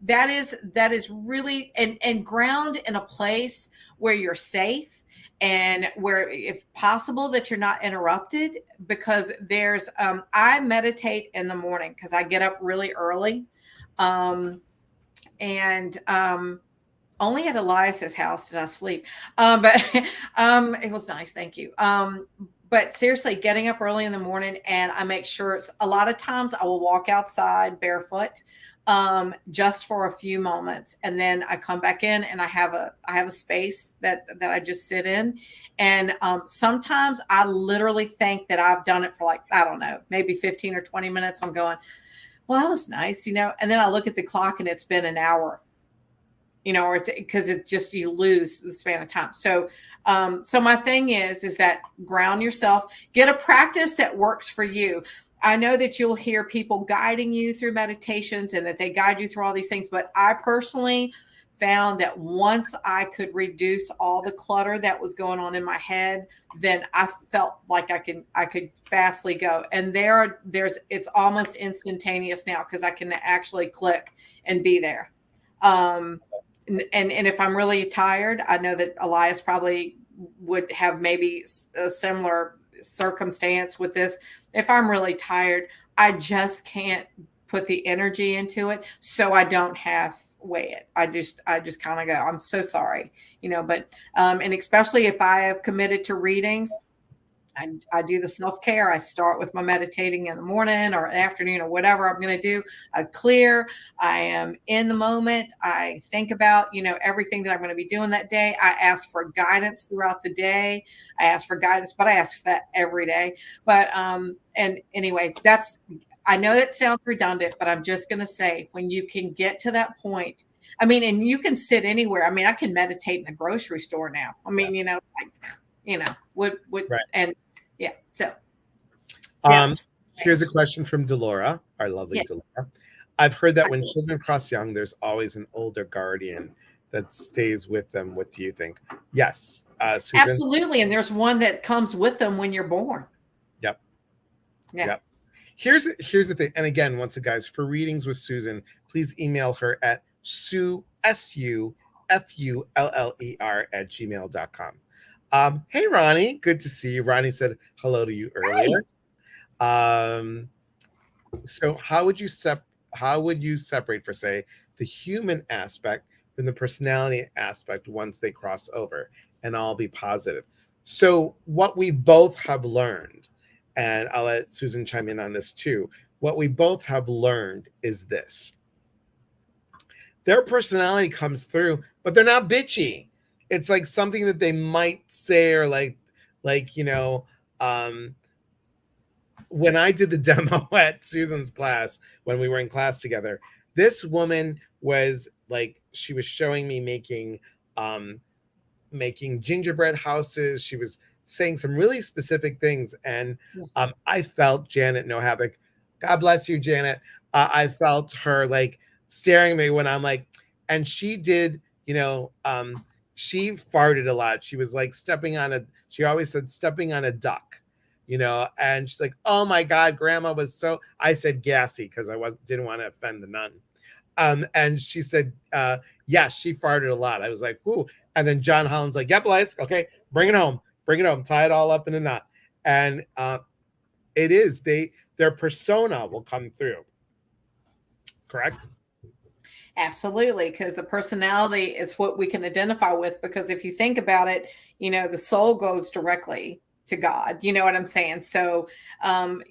that is really, and ground in a place where you're safe, and where, if possible, that you're not interrupted, because I meditate in the morning because I get up really early, and only at Elias's house did I sleep, but it was nice, thank you. But seriously, getting up early in the morning, and I make sure, a lot of times I will walk outside barefoot, just for a few moments, and then I come back in, and I have a space that I just sit in, and sometimes I literally think that I've done it for, like, I don't know, maybe 15 or 20 minutes. I'm going, well, that was nice, and then I look at the clock and it's been an hour, or it's because it's just, you lose the span of time. So my thing is that ground yourself, get a practice that works for you. I know that you'll hear people guiding you through meditations and that they guide you through all these things, but I personally found that once I could reduce all the clutter that was going on in my head, then I felt like I could fastly go. And it's almost instantaneous now because I can actually click and be there. And if I'm really tired, I know that Elias probably would have maybe a similar circumstance with this. If I'm really tired, I just can't put the energy into it, so I don't halfway it. I just kind of go, I'm so sorry, but and especially if I have committed to readings, I do the self-care. I start with my meditating in the morning or afternoon or whatever I'm going to do. I clear. I am in the moment. I think about, everything that I'm going to be doing that day. I ask for guidance throughout the day. I ask for guidance, but I ask for that every day. But, and anyway, I know that sounds redundant, but I'm just going to say, when you can get to that point I mean, and you can sit anywhere. I mean, I can meditate in the grocery store now. I mean, would Right. and yeah. So Um, that's here's a question from Delora, our lovely yeah. Delora. I've heard that when children cross young, there's always an older guardian that stays with them. What do you think? Yes, Susan. Absolutely. And there's one that comes with them when you're born. Yep. Yeah. Yep. Here's the thing. And again, once again, guys, for readings with Susan, please email her at SUFULLER@gmail.com. Hey, Ronnie. Good to see you. Ronnie said hello to you earlier. So how would you separate, for say, the human aspect from the personality aspect once they cross over and all be positive? So what we both have learned, and I'll let Susan chime in on this too, what we both have learned is this: their personality comes through, but they're not bitchy. It's like something that they might say, or when I did the demo at Susan's class, when we were in class together, this woman was like, she was showing me making gingerbread houses. She was saying some really specific things. And I felt Janet No Havoc. God bless you, Janet. I felt her like staring at me when I'm like, and she did, she farted a lot. She was like she always said stepping on a duck. And she's like, oh my God, grandma was so, I said gassy because didn't want to offend the nun. And she said, yes, she farted a lot. I was like, ooh. And then John Holland's like, yep, Liza, okay, bring it home, tie it all up in a knot. And it is, their persona will come through. Correct? Absolutely, because the personality is what we can identify with. Because if you think about it, the soul goes directly to God. You know what I'm saying? So, don't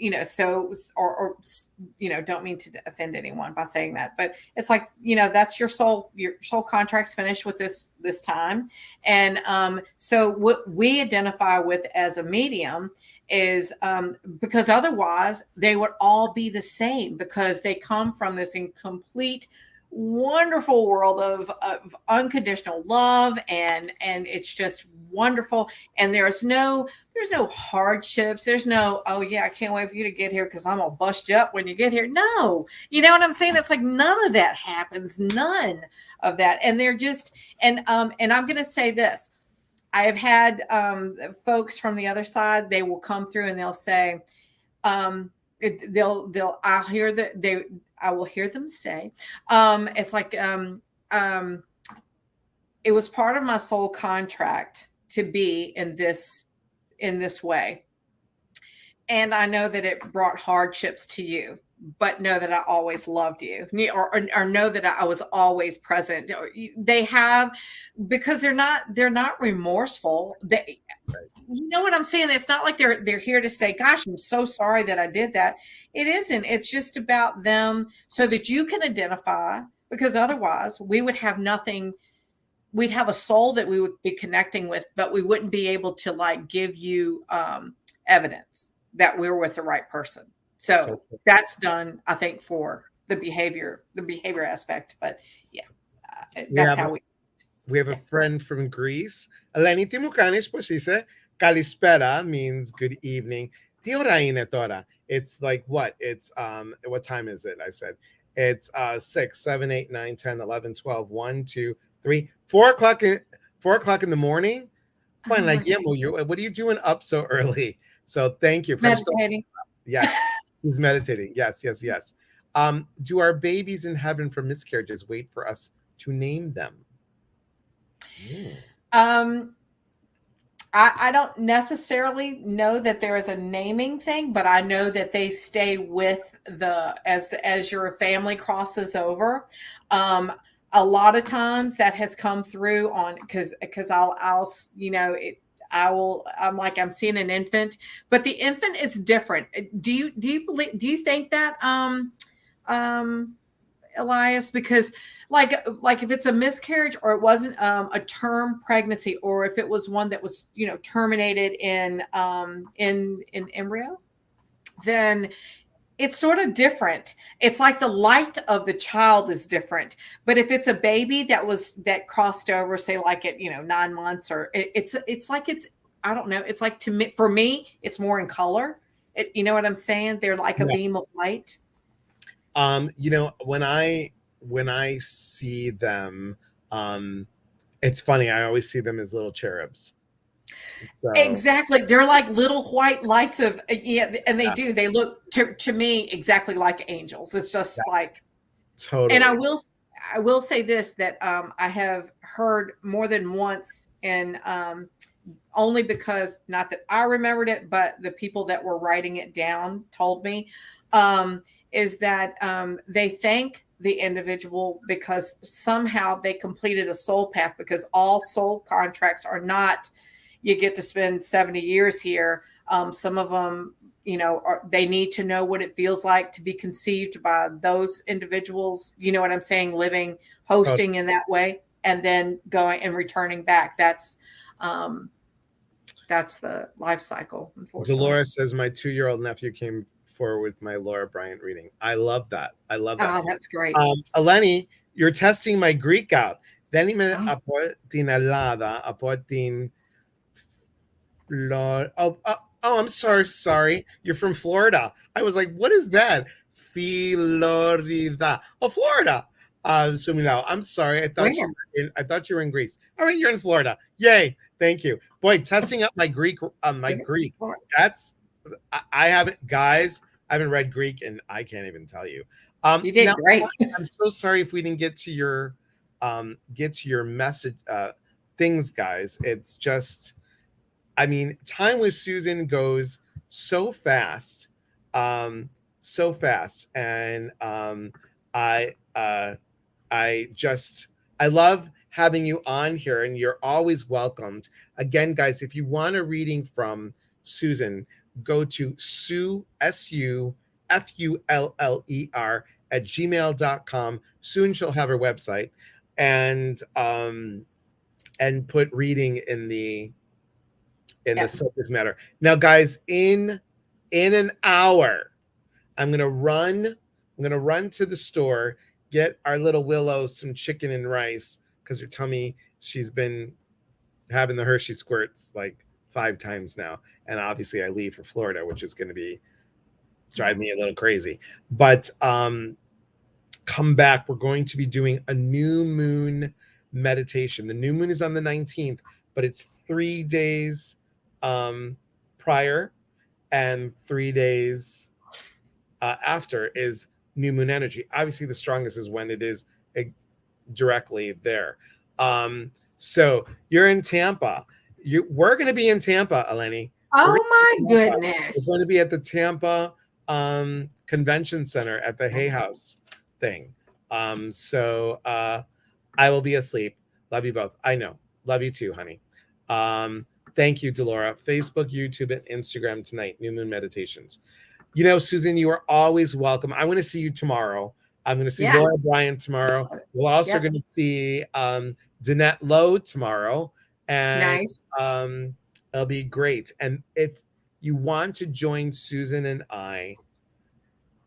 mean to offend anyone by saying that, but it's like, that's your soul contract's finished with this time. And so what we identify with as a medium is because otherwise they would all be the same, because they come from this incomplete wonderful world of unconditional love, and it's just wonderful. And there's no hardships. There's no, oh yeah, I can't wait for you to get here because I'm gonna bust you up when you get here. No, you know what I'm saying? It's like none of that happens. None of that. And they're just, and I'm gonna say this. I have had folks from the other side, they will come through and they'll say, I will hear them say, it's like, it was part of my soul contract to be in this way. And I know that it brought hardships to you, but know that I always loved you, or know that I was always present. They have, because they're not remorseful. You know what I'm saying? It's not like they're here to say, gosh, I'm so sorry that I did that. It isn't. It's just about them so that you can identify, because otherwise we would have nothing. We'd have a soul that we would be connecting with, but we wouldn't be able to like give you evidence that we're with the right person. So that's done, I think, for the behavior aspect. But yeah, that's how we have a friend from Greece. Eleni Timoukanis, pues dice, Kalispera means good evening. Tioraine Tora. It's like what? It's what time is it? I said it's 6, 7, 8, 9, 10, 11, 12, 1, 2, 3, 4 o'clock in the morning. What are you doing up so early? So thank you. Meditating. Yes, he's meditating. Yes. Do our babies in heaven from miscarriages wait for us to name them? I don't necessarily know that there is a naming thing, but I know that they stay with as your family crosses over. A lot of times that has come through on because I'm like, I'm seeing an infant, but the infant is different. Do you think that Elias? Because like if it's a miscarriage, or it wasn't a term pregnancy, or if it was one that was terminated in embryo, then it's sort of different. It's like the light of the child is different. But if it's a baby that crossed over, say like at 9 months, or it's like it's I don't know. It's like, to me, for me, it's more in color. You know what I'm saying? They're like a Yeah. beam of light. When I see them, it's funny. I always see them as little cherubs. So Exactly. They're like little white lights of, yeah, and yeah, they look to me exactly like angels. It's yeah, just like, and totally. I will say this, that I have heard more than once, and only because, not that I remembered it, but the people that were writing it down told me, is that they thank the individual because somehow they completed a soul path, because all soul contracts are not, you get to spend 70 years here. Some of them, they need to know what it feels like to be conceived by those individuals. You know what I'm saying? Living, Oh, hosting in that way, and then going and returning back. That's the life cycle, unfortunately. Dolores says my 2-year-old nephew came forward with my Laura Bryant reading. I love that. I love that. Oh, that's great. Eleni, you're testing my Greek out. Deni me Oh, από την Ελλάδα, από την I'm sorry. You're from Florida. I was like, what is that? Florida. Oh, Florida. So I'm sorry. where? I thought you were in Greece. All right, you're in Florida. Yay. Thank you. Boy, testing up my Greek Greek. That's I haven't, guys, I haven't read Greek and I can't even tell you. You did Now great. I'm so sorry if we didn't get to your message things, guys. It's just, I mean, time with Susan goes so fast, so fast, and I I love having you on here, and you're always welcomed. Again, guys, if you want a reading from Susan, go to SuFuller at gmail.com. Soon she'll have her website, and put reading in the subject matter. Now, guys, in an hour, I'm gonna run to the store, get our little Willow some chicken and rice, because her tummy, she's been having the Hershey squirts like 5 times now, and obviously I leave for Florida, which is going to be drive me a little crazy. But come back. We're going to be doing a new moon meditation. The new moon is on the 19th, but it's 3 days prior and 3 days after is new moon energy. Obviously, the strongest is when it is directly there. So you're in Tampa. We're going to be in Tampa, Eleni. Oh my We're goodness. going to be at the Tampa Convention Center at the Hay House thing. So I will be asleep. Love you both. I know. Love you too, honey. Thank you, Delora. Facebook, YouTube, and Instagram tonight. New Moon Meditations. Susan, you are always welcome. I want to see you tomorrow. I'm going to see Laura Bryant tomorrow. We're also going to see Danette Lowe tomorrow. And nice. It'll be great. And if you want to join Susan and I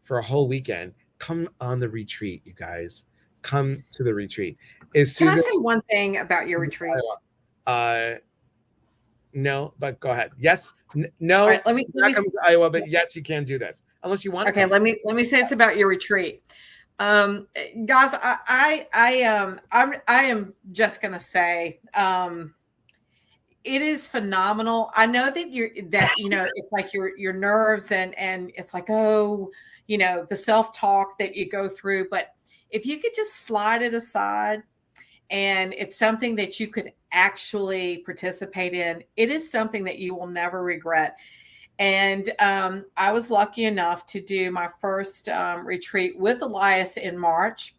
for a whole weekend, come on the retreat, you guys. Come to the retreat. Can I say one thing about your retreats? No, but go ahead. Yes. No. Right, let me come to Iowa, but yes, you can do this unless you want. Okay, let me say this about your retreat, guys. I am just gonna say, it is phenomenal. I know that it's like your nerves and it's like, oh, the self-talk that you go through, but if you could just slide it aside and it's something that you could actually participate in, it is something that you will never regret. And I was lucky enough to do my first retreat with Elias in March.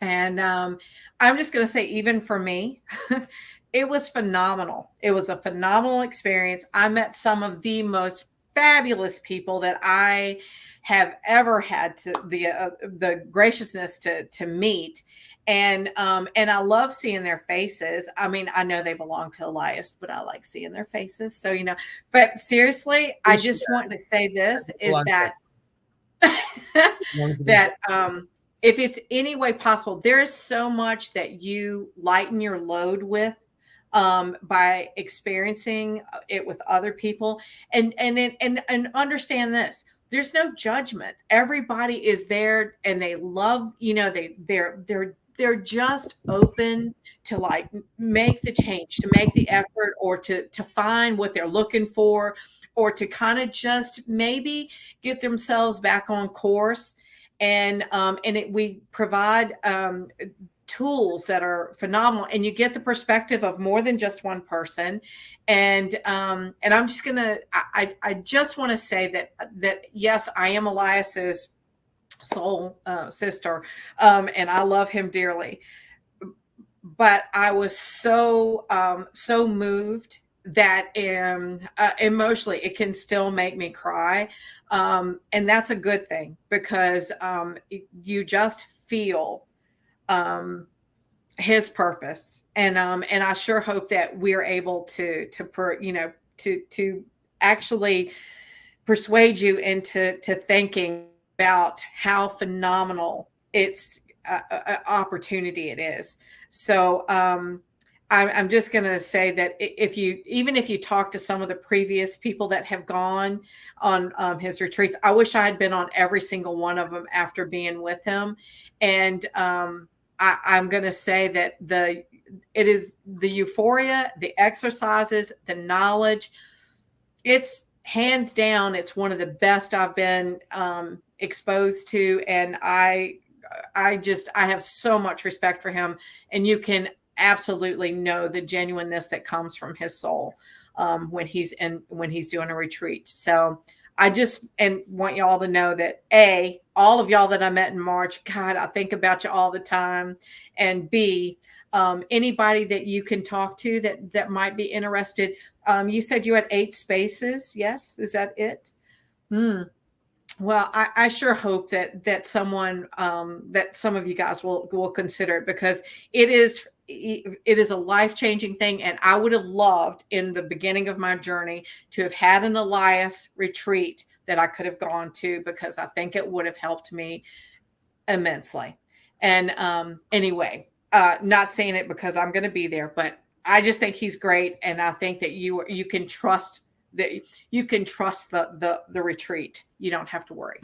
And I'm just going to say, even for me, it was phenomenal. It was a phenomenal experience. I met some of the most fabulous people that I have ever had the graciousness to meet. And I love seeing their faces. I mean, I know they belong to Elias, but I like seeing their faces. So, but seriously, I just want to say this is that that if it's any way possible, there is so much that you lighten your load with by experiencing it with other people, and understand this. There's no judgment. Everybody is there, and they love. They're just open to like make the change, to make the effort, or to find what they're looking for, or to kind of just maybe get themselves back on course. We provide tools that are phenomenal, and you get the perspective of more than just one person. And I'm just gonna I just want to say that yes, I am Elias's soul sister, and I love him dearly, but I was so moved that emotionally it can still make me cry, and that's a good thing, because you just feel his purpose, and I sure hope that we're able to actually persuade you into thinking about how phenomenal it's opportunity it is. So I'm just going to say that if you talk to some of the previous people that have gone on his retreats, I wish I had been on every single one of them after being with him. And I'm going to say that it is the euphoria, the exercises, the knowledge. It's hands down, it's one of the best I've been exposed to, and I have so much respect for him, and you can absolutely know the genuineness that comes from his soul when he's doing a retreat. So I just want y'all to know that all of y'all that I met in March, God, I think about you all the time, and B, anybody that you can talk to that might be interested. You said you had 8 spaces. Yes, is that it? Well, I sure hope that someone that some of you guys will consider it, because it is a life-changing thing. And I would have loved in the beginning of my journey to have had an Elias retreat that I could have gone to, because I think it would have helped me immensely. And anyway, not saying it because I'm going to be there, but I just think he's great. And I think that you can trust that you can trust the retreat. You don't have to worry.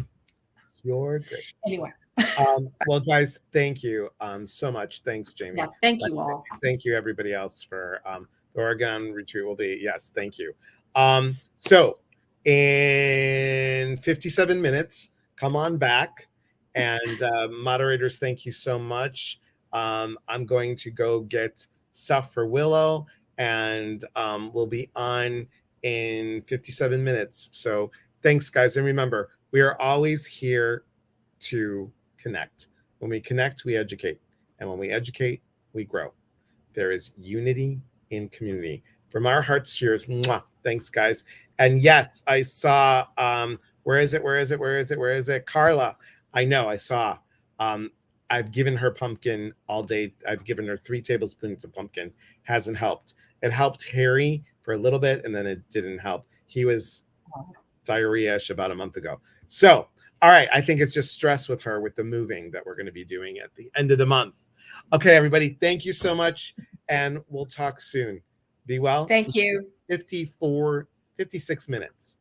You're great. Anyway. Well, guys, thank you so much. Thanks, Jamie. Yeah, thank you all. Thank you, everybody else, for the Oregon retreat will be, yes, thank you. So in 57 minutes, come on back. And moderators, thank you so much. I'm going to go get stuff for Willow, and we'll be on in 57 minutes. So thanks, guys. And remember, we are always here to connect. When we connect, we educate. And when we educate, we grow. There is unity in community. From our hearts to yours. Mwah. Thanks, guys. And yes, I saw, where is it? Carla. I know, I saw. I've given her pumpkin all day. I've given her 3 tablespoons of pumpkin. Hasn't helped. It helped Harry for a little bit, and then it didn't help. He was diarrhea-ish about a month ago. So, all right, I think it's just stress with her with the moving that we're going to be doing at the end of the month. Okay, everybody, thank you so much, and we'll talk soon. Be well. Thank you. 56 minutes.